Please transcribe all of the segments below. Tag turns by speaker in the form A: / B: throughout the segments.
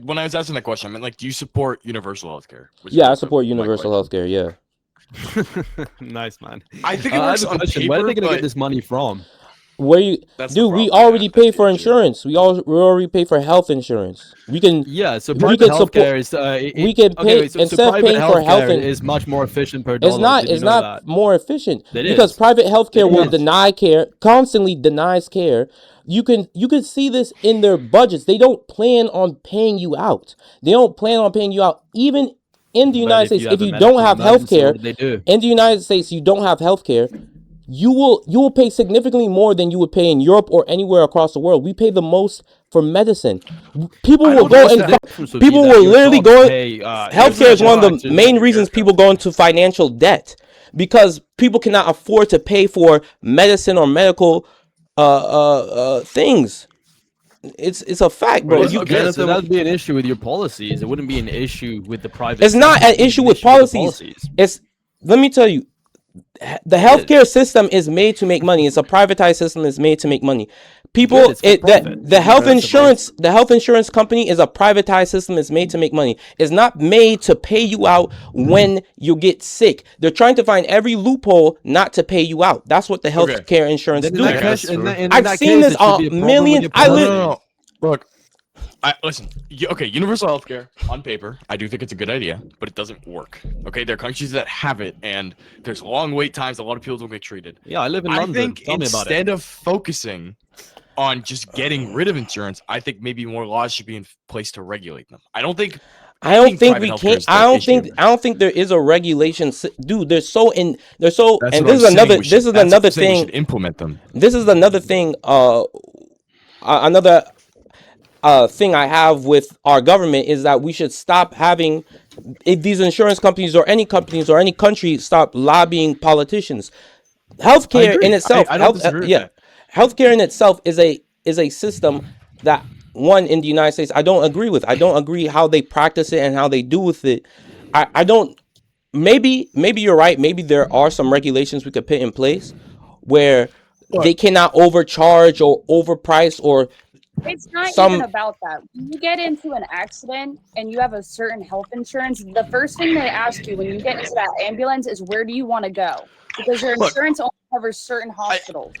A: when I was asking that question, I meant like, do you support universal healthcare?
B: Yeah, I support universal healthcare. Yeah.
C: Nice, man.
A: I think it works on paper,
C: Where are they gonna
A: but
C: get this money from?
B: Where you,
A: that's the
B: dude? We
A: problem,
B: already
A: yeah,
B: pay
A: that's the
B: for
A: issue.
B: insurance. We already pay for health insurance. We can.
C: Yeah, so
B: We
C: private
B: can support.
C: healthcare is
B: We can pay
C: okay. So
B: instead of
C: private
B: paying for health
C: healthcare
B: and
C: is much more efficient per
B: it's
C: dollar.
B: not.
C: Did you
B: It's
C: know
B: not
C: that?
B: more efficient
C: It
B: because
C: is.
B: private healthcare
C: It
B: will
C: is.
B: deny care, constantly denies care. You can see this in their budgets. They don't plan on paying you out. They don't plan on paying you out even in the
C: But
B: United
C: if
B: States.
C: you
B: If
C: have a
B: you don't
C: medical
B: have
C: emergency,
B: healthcare
C: what do they do?
B: in the United States, you don't have healthcare. You will pay significantly more than you would pay in Europe or anywhere across the world. We pay the most for medicine. People
A: I
B: will
A: don't
B: go
A: know
B: and
A: if
C: The difference would
B: people
C: be that
B: will
C: your
B: literally
C: jobs
B: go.
C: pay,
B: Healthcare is one of the main reasons people go into financial debt because people cannot afford to pay for medicine or medical things. It's a fact, bro.
A: Well,
B: You
A: okay,
C: Yeah,
B: can't.
C: so that'd be an issue with your policies. It wouldn't be an issue with the private.
B: It's not
C: sector.
B: an
C: It would be
B: issue
C: an
B: with
C: issue the
B: policies. It's let me tell you, the
C: It is.
B: healthcare system is made to make money. It's a privatized system. It's made to make money. People,
C: Good, it's for profit.
B: the health
C: Principles.
B: insurance company is a privatized system. It's made to make money. It's not made to pay you out when you get sick. They're trying to find every loophole not to pay you out. That's what the healthcare insurance
C: Then in
B: do.
C: that
A: Okay,
C: case,
A: that's
C: in
A: true.
C: that, in
B: I've
C: that
B: seen
C: case,
B: this
C: it should be a problem with
B: million.
C: your
B: I
C: policies.
B: live.
A: Look, listen. Okay, universal healthcare on paper, I do think it's a good idea, but it doesn't work. Okay, there are countries that have it, and there's long wait times. A lot of people don't get treated.
C: Yeah, I live in
A: I
C: London.
A: think
C: Tell me about it.
A: instead of focusing on just getting rid of insurance, I think maybe more laws should be in place to regulate them. I don't think
B: I don't think
A: private
B: we
A: healthcare
B: can.
A: is the
B: I don't
A: issue.
B: think. I don't think there is a regulation, dude. They're so. And
A: That's
B: this
A: what
B: is
A: I'm saying,
B: another.
A: we should-
B: This is
A: that's what I'm
B: another
A: saying, we
B: thing.
A: should implement them.
B: This is another thing. Another thing I have with our government is that we should stop having if these insurance companies or any country stop lobbying politicians. Healthcare in
A: agree.
B: itself,
A: I don't disagree with that.
B: healthcare in itself is a system that one in the United States I don't agree with. I don't agree how they practice it and how they do with it. I don't. Maybe you're right. Maybe there are some regulations we could put in place where they cannot overcharge or overprice or
D: It's not
B: some.
D: even about that. When you get into an accident and you have a certain health insurance, the first thing they ask you when you get into that ambulance is where do you want to go? Because your
A: Look,
D: insurance only covers certain hospitals.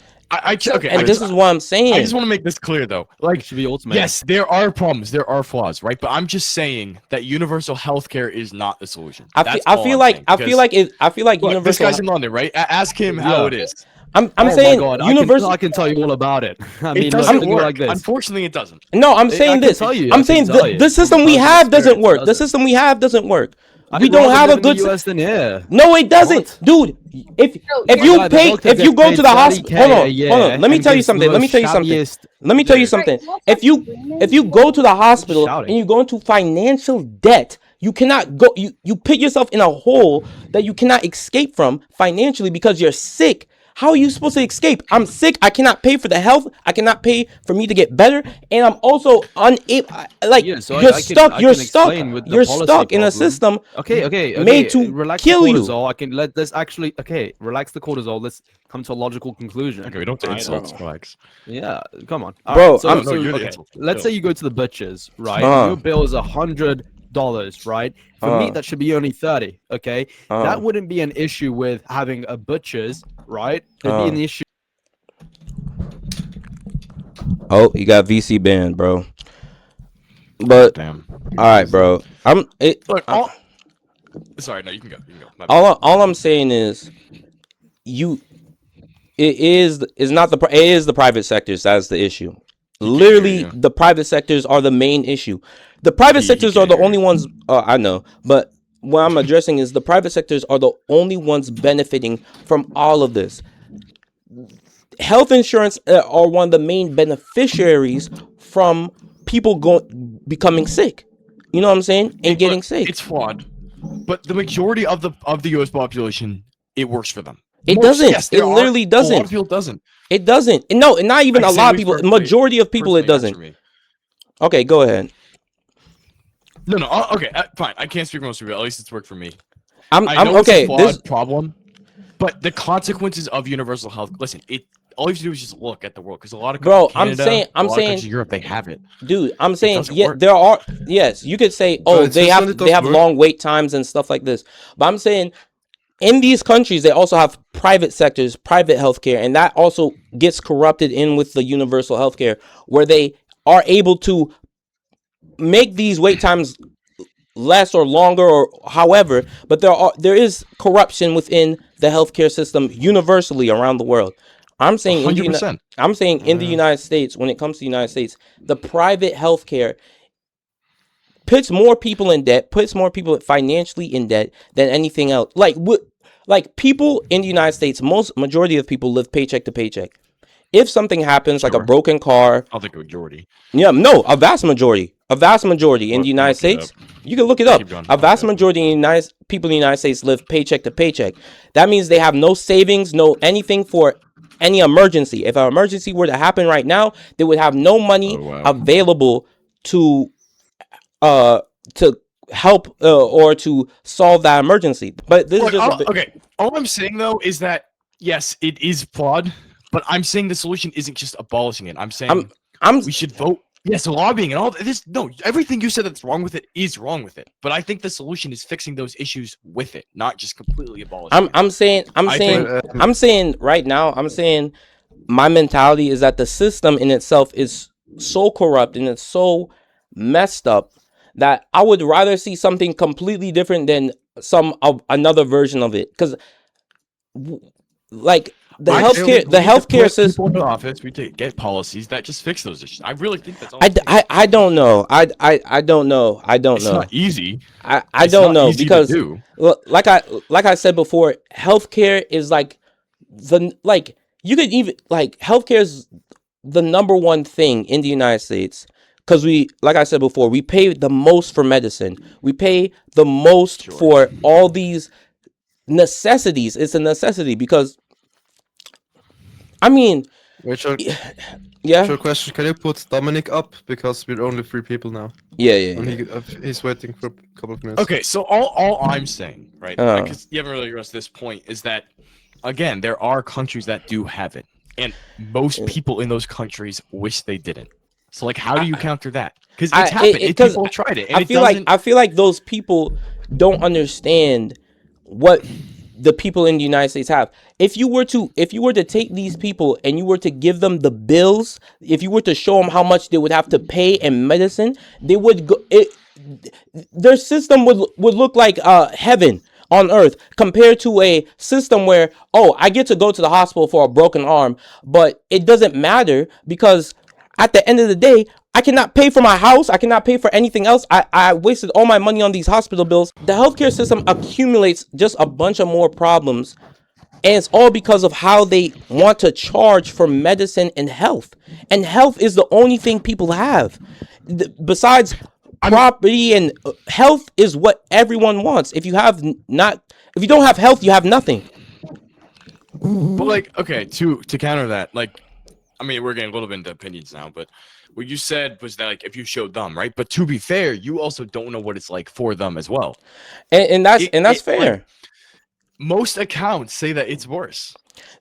A: Okay,
B: And this is what I'm saying.
A: I just want to make this clear, though. Like,
C: It should be ultimate.
A: yes, there are problems, there are flaws, right? But I'm just saying that universal healthcare is not the solution.
B: I
A: That's
B: feel
A: all I'm
B: like
A: saying,
B: I feel like it. I feel like
A: Look, this
B: universal.
A: guy's in London, right? Ask him how
C: Yeah.
A: it is.
B: I'm
C: Oh
B: saying
C: my God,
B: universal.
C: I can tell you all about it. I mean,
A: It
C: look,
A: doesn't
C: think of it
A: work.
C: like this.
A: Unfortunately, it doesn't.
B: No, I'm
C: I
B: saying
C: can
B: this.
C: tell you, I
B: I'm
C: can
B: saying
C: tell you.
B: the system
C: From
B: we
C: personal
B: have doesn't
C: experience,
B: work. The
C: doesn't.
B: system we have doesn't work. We
C: I'd
B: don't
C: rather
B: have a
C: live in
B: good.
C: the US than here.
B: No, it doesn't,
C: What?
B: dude. If
D: My
B: you
C: God, the
B: pay,
C: doctor
B: if you
C: gets
B: go
C: paid
B: to the hospital,
C: 30K
B: hold
C: a
B: on.
C: year
B: Let me
C: and
B: tell you
C: gets the
B: something. Let me
C: most
B: tell you something.
C: shabbiest
B: Let me tell you
C: dude.
B: something.
D: Right, well,
B: If you
D: that's
B: go to the hospital
C: shouting.
B: and you go into financial debt, you cannot go. You put yourself in a hole that you cannot escape from financially because you're sick. How are you supposed to escape? I'm sick. I cannot pay for the health. I cannot pay for me to get better, and I'm also unable. Like
C: Yeah, so
B: you're
C: I
B: stuck.
C: can
B: You're stuck.
C: explain with the
B: You're
C: policy
B: stuck in a
C: problem.
B: system
C: Okay.
B: made to
C: relax
B: kill
C: the
B: you.
C: cortisol. I can let's actually relax the cortisol. Let's come to a logical conclusion.
A: Okay, we don't have to
C: Right?
A: insult Flags.
C: Yeah, come on,
B: Bro,
C: So,
B: I'm-
A: No, you're the
C: okay,
A: insult.
C: let's say you go to the butcher's, right?
B: Uh-huh.
C: Your bill is $100, right? For
B: Uh-huh.
C: meat, that should be only 30. Okay,
B: Uh-huh.
C: that wouldn't be an issue with having a butcher's, right? It'd be an issue.
B: Oh, you got VC banned, bro. But
A: Damn.
B: all right, bro.
A: Look, sorry, no, you can go. You can go. My bad.
B: All I'm saying is, it is the private sectors that's the issue. Literally,
A: you.
B: the private sectors are the main issue. The private
A: He
B: sectors are
A: can't
B: the
A: hear
B: only ones. I know, but what I'm addressing is the private sectors are the only ones benefiting from all of this. Health insurance are one of the main beneficiaries from people becoming sick. You know what I'm saying? And getting
A: Look,
B: sick.
A: It's flawed, but the majority of the U.S. population, it works for them.
B: It
A: Most-
B: doesn't.
A: yes,
B: It
A: there are-
B: literally
A: A lot
B: doesn't.
A: of people doesn't.
B: It doesn't. No, and not even
A: I
B: a
A: say
B: lot
A: at
B: of
A: least
B: people.
A: personally-
B: Majority of people, it
A: personally,
B: doesn't.
A: that's for me.
B: Okay, go ahead.
A: No, okay, fine. I can't speak for most people. At least it's worked for me.
B: I'm
A: I know
B: okay.
A: it's a flawed problem, but the consequences of universal health. Listen, all you have to do is just look at the world, because a lot of
B: Bro,
A: countries,
B: I'm saying-
A: a lot of countries in Europe, they have it.
B: Dude, I'm saying,
A: doesn't
B: yeah,
A: work.
B: there are, yes, you could say, oh,
E: it's just when it
B: they
E: does
B: have
E: work.
B: long wait times and stuff like this. But I'm saying in these countries, they also have private sectors, private healthcare, and that also gets corrupted in with the universal healthcare, where they are able to make these wait times less or longer or however, but there is corruption within the healthcare system universally around the world. I'm saying in the
A: 100%.
B: I'm saying in the United States, when it comes to the United States, the private healthcare puts more people in debt, puts more people financially in debt than anything else. Like people in the United States, majority of people live paycheck to paycheck. If something happens, like a
A: Sure.
B: broken car,
A: I'll think a majority.
B: yeah, no, a vast majority in the United
A: Look it
B: States, you can look it
A: Yeah,
B: up.
A: keep going.
B: A vast
A: Okay.
B: majority in people in the United States live paycheck to paycheck. That means they have no savings, no anything for any emergency. If an emergency were to happen right now, they would have no money
A: Oh, wow.
B: available to help or to solve that emergency. But this
A: Look,
B: is just
A: okay. All I'm saying though is that yes, it is flawed, but I'm saying the solution isn't just abolishing it. I'm saying
B: I'm
A: we should vote. Yes, lobbying and all this. No, everything you said that's wrong with it is wrong with it. But I think the solution is fixing those issues with it, not just completely abolishing.
B: I'm saying
A: I think-
B: I'm saying right now, I'm saying my mentality is that the system in itself is so corrupt and it's so messed up that I would rather see something completely different than another version of it. Because like the
A: I feel
B: healthcare
A: like we need to
B: healthcare
A: put
B: system,
A: people in office. We get policies that just fix those issues. I really think that's all.
B: I don't know. I don't know. I don't
A: It's
B: know.
A: not easy.
B: I
A: It's
B: don't
A: not
B: know
A: easy to
B: because
A: do.
B: like I said before, healthcare is like you could even like healthcare is the number one thing in the United States because like I said before, we pay the most for medicine. We pay the most
A: Sure.
B: for all these necessities. It's a necessity because I mean,
E: Rachel,
B: yeah,
E: short question. Can you put Dominic up? Because we're only 3 people now.
B: yeah.
E: And he's waiting for a couple of minutes.
A: Okay, so all I'm saying, right?
B: Uh.
A: Because you haven't really addressed this point, is that again there are countries that do have it, and most people in those countries wish they didn't. So like, how do you counter that? Because it's happened. People have tried it, and
B: I feel like those people don't understand what the people in the United States have. If you were to take these people and you were to give them the bills, if you were to show them how much they would have to pay in medicine, they would go. Their system would look like heaven on earth compared to a system where I get to go to the hospital for a broken arm, but it doesn't matter because at the end of the day, I cannot pay for my house. I cannot pay for anything else. I wasted all my money on these hospital bills. The healthcare system accumulates just a bunch of more problems. And it's all because of how they want to charge for medicine and health. And health is the only thing people have. Besides property and health is what everyone wants. If you don't have health, you have nothing.
A: But like, okay, to counter that, like, I mean, we're getting a little bit into opinions now, but what you said was that like if you showed them, right? But to be fair, you also don't know what it's like for them as well.
B: And that's fair.
A: Like, most accounts say that it's worse.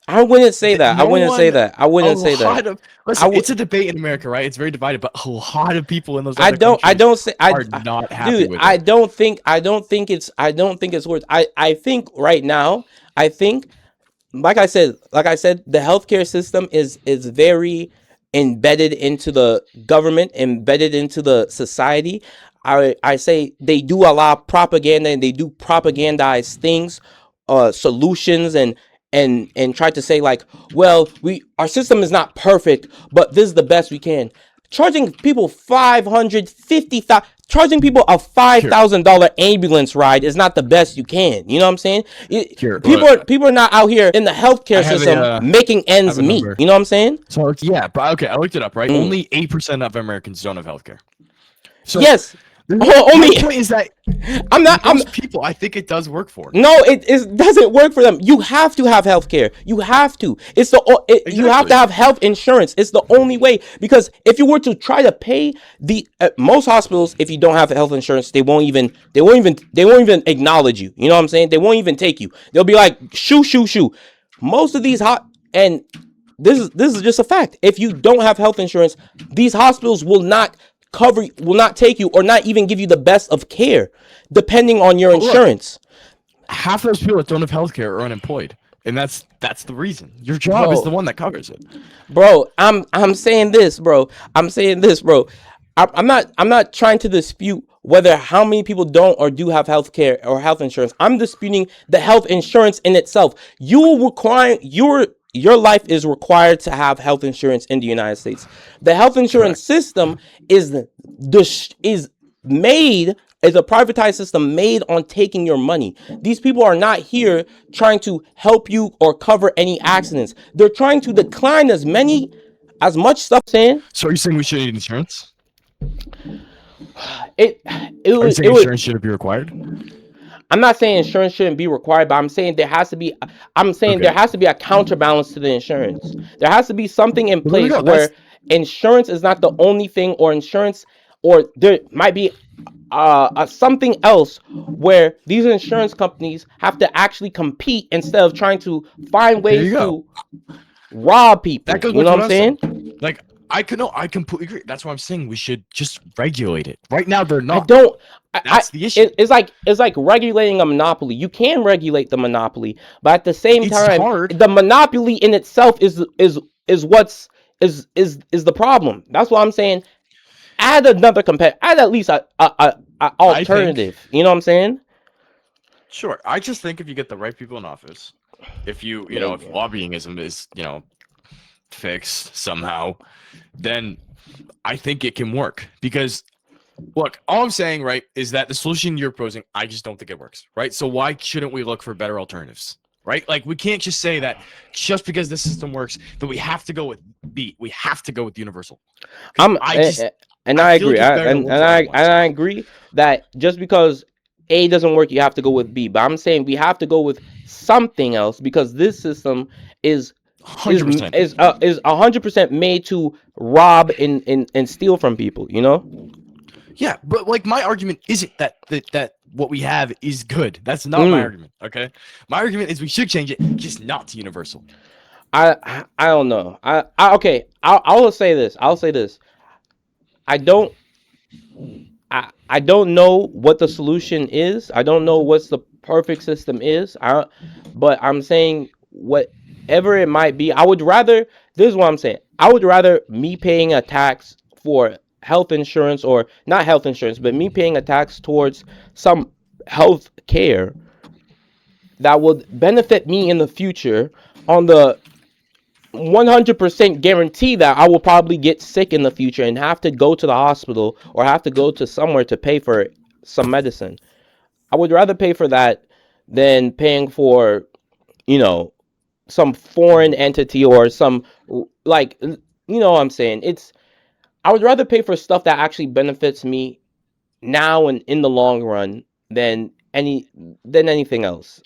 B: I wouldn't say that. I
A: No
B: wouldn't say
A: one-
B: that. I wouldn't say that.
A: Listen, it's a debate in America, right? It's very divided, but a lot of people in those other
B: I don't
A: countries
B: say
A: are not happy
B: dude,
A: with
B: I
A: it.
B: don't think it's worth. I think right now, like I said, the healthcare system is very embedded into the government, embedded into the society. I say they do a lot of propaganda and they do propagandize things, solutions and try to say like, well, our system is not perfect, but this is the best we can. Charging people charging people a $5,000 ambulance ride is not the best you can. You know what I'm saying? People are not out here in the healthcare
A: have
B: system making ends
A: have a
B: meet.
A: number.
B: You know what I'm saying?
A: So yeah, but okay, I looked it up, right?
B: Mm.
A: Only 8% of Americans don't have healthcare. So
B: Yes.
A: my
B: Only
A: point is that
B: I'm
A: most people, I think it does work for.
B: No, it doesn't work for them. You have to have health care. You have to. You have to
A: Exactly.
B: have health insurance. It's the only way. Because if you were to try to pay most hospitals, if you don't have health insurance, they won't even acknowledge you. You know what I'm saying? They won't even take you. They'll be like, shoo. Most of these and this is just a fact. If you don't have health insurance, these hospitals will not take you, or not even give you the best of care, depending on your
A: But look,
B: insurance.
A: half those people that don't have healthcare are unemployed, and that's the reason. Your job is
B: Bro.
A: the one that covers it.
B: Bro, I'm saying this, bro. I'm not trying to dispute whether how many people don't or do have health care or health insurance. I'm disputing the health insurance in itself. Your life is required to have health insurance in the United States. The health insurance system is a privatized system made on taking your money. These people are not here trying to help you or cover any accidents. They're trying to decline as much stuff. Saying
A: So are you saying we should need insurance?
B: it
A: Are you
B: would,
A: saying insurance should be required?
B: I'm not saying insurance shouldn't be required, but I'm saying there has to be a counterbalance to the insurance. There has to be something in
A: Well, there we
B: place
A: go.
B: where insurance is not the only thing, or there might be something else where these insurance companies have to actually compete instead of trying to find
A: There
B: ways
A: you go.
B: to rob people.
A: That goes
B: You
A: with
B: know
A: what
B: what I'm saying?
A: Like, I completely agree. That's why I'm saying we should just regulate it. Right now, they're
B: I
A: not.
B: don't.
A: That's the issue.
B: It's like regulating a monopoly. You can regulate the monopoly, but at the same
A: It's
B: time,
A: hard.
B: the monopoly in itself is the problem. That's what I'm saying. Add another add at least a alternative. You know what I'm saying?
A: Sure. I just think if you get the right people in office, if if lobbyingism is, fixed somehow, then I think it can work. Because, look, all I'm saying, right, is that the solution you're proposing, I just don't think it works, right? So why shouldn't we look for better alternatives, right? Like, we can't just say that just because this system works, that we have to go with B. We have to go with universal. I
B: agree.
A: feel like it's better to look for other ones.
B: I agree that just because A doesn't work, you have to go with B. But I'm saying we have to go with something else, because this system is
A: 100%.
B: 100% made to rob and steal from people. You know?
A: Yeah, but like, my argument isn't that what we have is good. That's not my argument. Okay, my argument is we should change it, just not to universal.
B: I don't know. Okay. I'll say this. I don't know what the solution is. I don't know what's the perfect system is. But I'm saying whatever it might be, this is what I'm saying. I would rather me paying a tax for health insurance, or not health insurance, but me paying a tax towards some health care that would benefit me in the future, on the 100% guarantee that I will probably get sick in the future and have to go to the hospital or have to go to somewhere to pay for some medicine. I would rather pay for that than paying for, some foreign entity or some, like, you know what I'm saying? I would rather pay for stuff that actually benefits me now and in the long run than anything else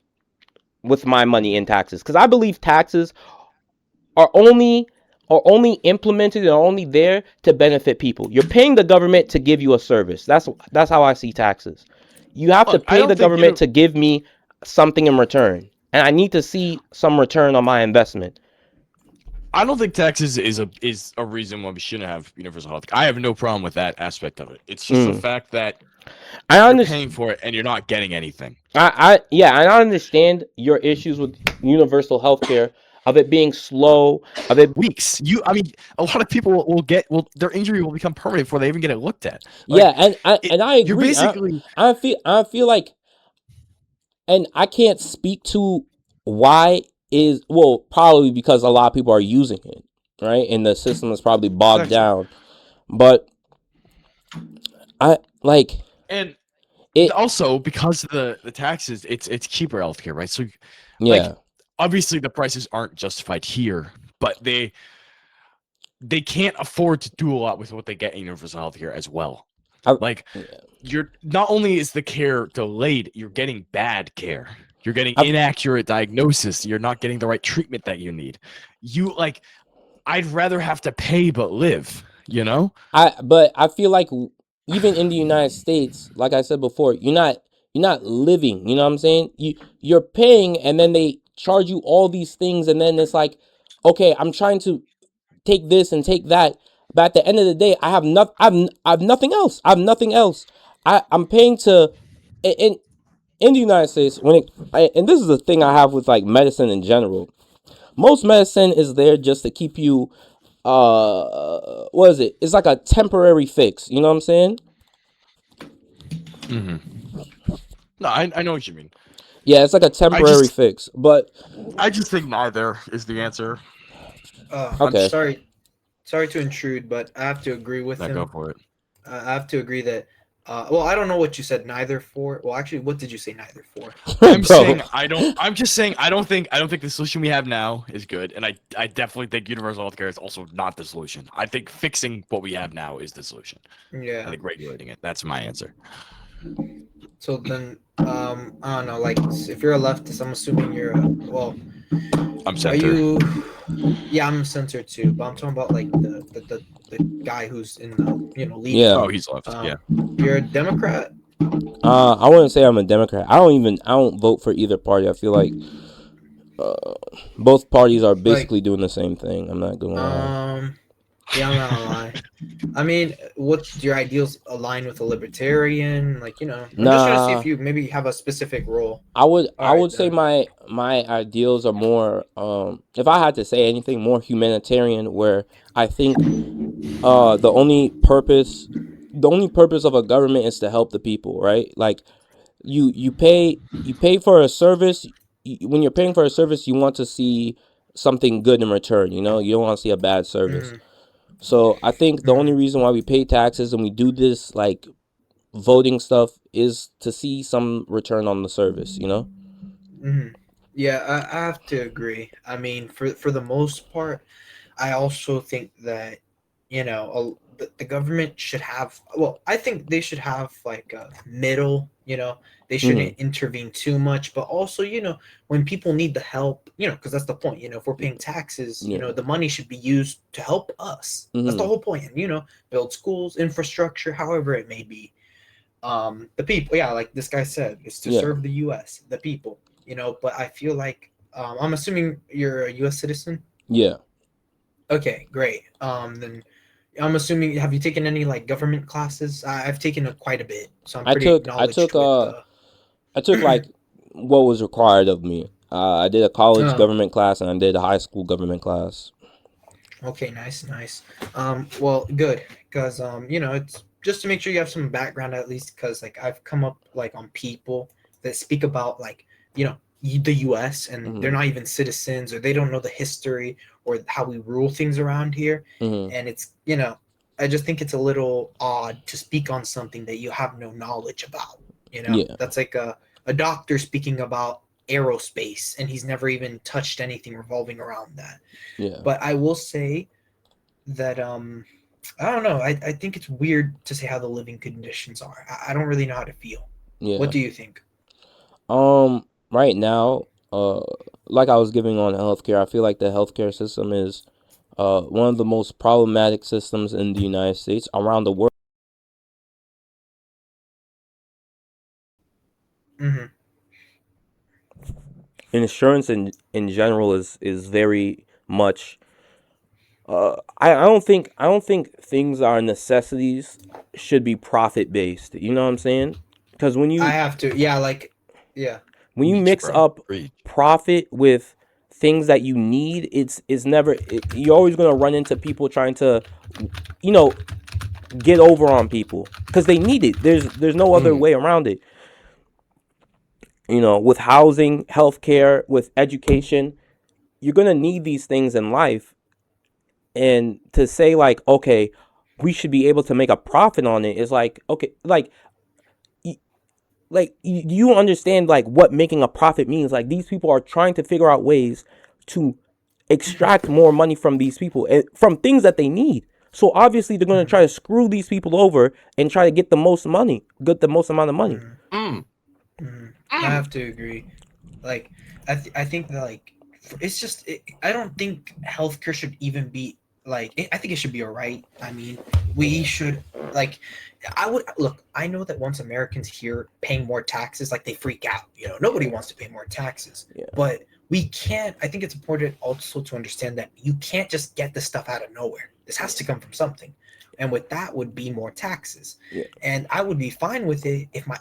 B: with my money in taxes. Because I believe taxes are only implemented and are only there to benefit people. You're paying the government to give you a service. That's how I see taxes. You have to
A: Look, I
B: pay
A: don't
B: the
A: think
B: government to give me something in return, and I need to see some return on my investment.
A: I don't think taxes is a reason why we shouldn't have universal health. I have no problem with that aspect of it. It's just the fact that
B: I
A: you're
B: understand.
A: paying for it and you're not getting anything.
B: I understand your issues with universal healthcare, of it being slow, of it.
A: Weeks. A lot of people will their injury will become permanent before they even get it looked at.
B: Yeah, and I agree.
A: You're basically
B: I feel like, and I can't speak to why probably because a lot of people are using it, right? And the system is probably bogged down. But I like
A: and
B: it.
A: also because of the taxes, it's cheaper healthcare, right? So
B: Yeah.
A: Obviously the prices aren't justified here, but they can't afford to do a lot with what they get in universal healthcare as well. You're not only is the care delayed, you're getting bad care. You're getting inaccurate diagnosis. You're not getting the right treatment that you need. I'd rather have to pay but live,
B: But I feel like even in the United States, like I said before, you're not living. You know what I'm saying? You're paying, and then they charge you all these things, and then it's like, okay, I'm trying to take this and take that, but at the end of the day, I have I've nothing else. I have nothing else. I'm paying to in the United States and this is the thing I have with like medicine in general. Most medicine is there just to keep you what is it? It's like a temporary fix. You know what I'm saying?
A: No, I know what you mean.
B: Yeah, it's like a temporary fix. But
A: I just think neither is the answer.
B: okay.
F: Sorry to intrude, but I have to agree with
A: Go
F: him.
A: for it.
F: I have to agree that. Well, I don't know what you said. Neither for. Well, actually, what did you say? Neither for.
A: I'm
B: Bro.
A: saying I'm just saying I don't think the solution we have now is good, and I definitely think universal healthcare is also not the solution. I think fixing what we have now is the solution. I
F: Yeah.
A: think regulating it. That's my answer.
F: So then, I don't know. Like, if you're a leftist, I'm assuming you're well.
A: I'm
F: Are
A: center.
F: you? Yeah, I'm censored too, but I'm talking about like the guy who's in the lead.
B: Yeah.
A: Oh, he's left. Yeah.
F: You're a Democrat.
B: I wouldn't say I'm a Democrat. I don't vote for either party. I feel like both parties are basically doing the same thing. I'm not gonna lie.
F: Yeah, I'm not gonna lie. I mean, what's your ideals align with a libertarian? Like, I'm just trying to see if you maybe have a specific role.
B: I would
F: Alright,
B: say my ideals are more if I had to say anything, more humanitarian, where I think the only purpose of a government is to help the people, right? Like you pay for a service. When you're paying for a service, you want to see something good in return. You don't want to see a bad service.
F: Mhm.
B: So I think the only reason why we pay taxes and we do this like voting stuff is to see some return on the service.
F: Yeah, I have to agree. I mean, for the most part, I also think that the government should have. Well, I think they should have like a middle. They shouldn't intervene too much, but also when people need the help, because that's the point. If we're paying taxes,
B: Yeah.
F: the money should be used to help us. That's the whole point. And build schools, infrastructure, however it may be. The people, yeah, like this guy said, is to
B: Yeah.
F: serve the U.S., the people. But I feel like I'm assuming you're a U.S. citizen.
B: Yeah.
F: Okay, great. Then I'm assuming, have you taken any like government classes? I've taken quite a bit, so I'm
B: I
F: pretty
B: took
F: knowledgeable with
B: I took like what was required of me. I did a college
F: Oh.
B: government class and I did a high school government class.
F: Okay, nice. Well, good, because it's just to make sure you have some background at least, because like I've come up like on people that speak about like the U.S. and they're not even citizens, or they don't know the history or how we rule things around here, and it's I just think it's a little odd to speak on something that you have no knowledge about.
B: Yeah.
F: That's like a doctor speaking about aerospace and he's never even touched anything revolving around that.
B: Yeah.
F: But I will say that I don't know. I think it's weird to say how the living conditions are. I don't really know how to feel.
B: Yeah.
F: What do you think?
B: Right now, like I was giving on healthcare, I feel like the healthcare system is one of the most problematic systems in the United States, around the world.
F: Mm-hmm.
B: Insurance in general is very much I don't think things are necessities should be profit based. You know what I'm saying? Because when
F: I
B: you
F: have to. Yeah, like yeah.
B: when you
A: Preach,
B: mix
A: bro.
B: up
A: Preach.
B: profit with things that you need, it's never you're always gonna run into people trying to get over on people because they need it. There's no other way around it. With housing, healthcare, with education, you're gonna need these things in life. And to say like, okay, we should be able to make a profit on it is like, okay, like you understand like what making a profit means. Like these people are trying to figure out ways to extract more money from these people and from things that they need. So obviously they're going to try to screw these people over and try to get the most money, get the most amount of money.
F: I have to agree. Like I think that like it's just I don't think healthcare should even be I think it should be all right. I mean, we should like. I would look. I know that once Americans hear paying more taxes, like they freak out. You know, nobody wants to pay more taxes.
B: Yeah.
F: But we can't. I think it's important also to understand that you can't just get this stuff out of nowhere. This has to come from something, and with that would be more taxes.
B: Yeah.
F: And I would be fine with it if my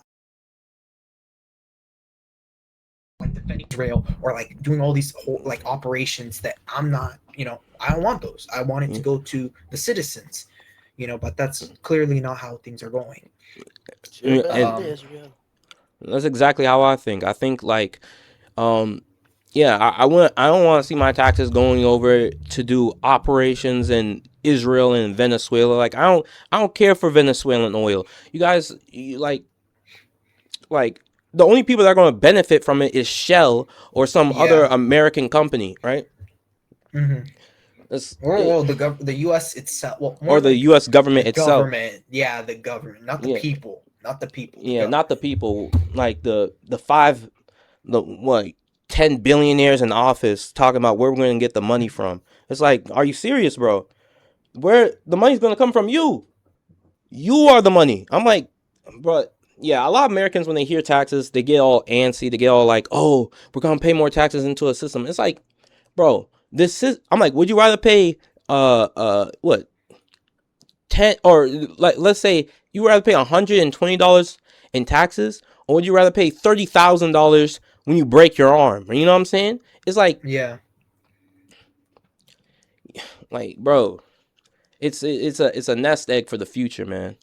F: like defending Israel or like doing all these whole like operations that I'm not. You know, I don't want those. I want it to go to the citizens. You know, but that's clearly not how things are going.
B: And
F: Um,
B: that's exactly how I think. I think like, yeah, I don't want to see my taxes going over to do operations in Israel and Venezuela. Like I don't care for Venezuelan oil. You guys, like the only people that are going to benefit from it is Shell or some other
F: Yeah.
B: American company, right?
F: mhm.
B: It's,
F: Or the U.S. itself, well, more
B: or the
F: like
B: U.S. government
F: the
B: itself.
F: government. Yeah, the government, not the
B: Yeah.
F: people, not the people.
B: Yeah, not the people. Like the 10 billionaires in office talking about where we're going to get the money from. It's like, are you serious, bro? Where the money's going to come from? You are the money. I'm like, bro. Yeah, a lot of Americans when they hear taxes, they get all antsy. They get all like, oh, we're going to pay more taxes into a system. It's like, bro, this is. I'm like, would you rather pay what 10 or like let's say you would rather pay $120 in taxes, or would you rather pay $30,000 when you break your arm? You know what I'm saying? It's
F: Yeah.
B: like, bro, it's a nest egg for the future, man.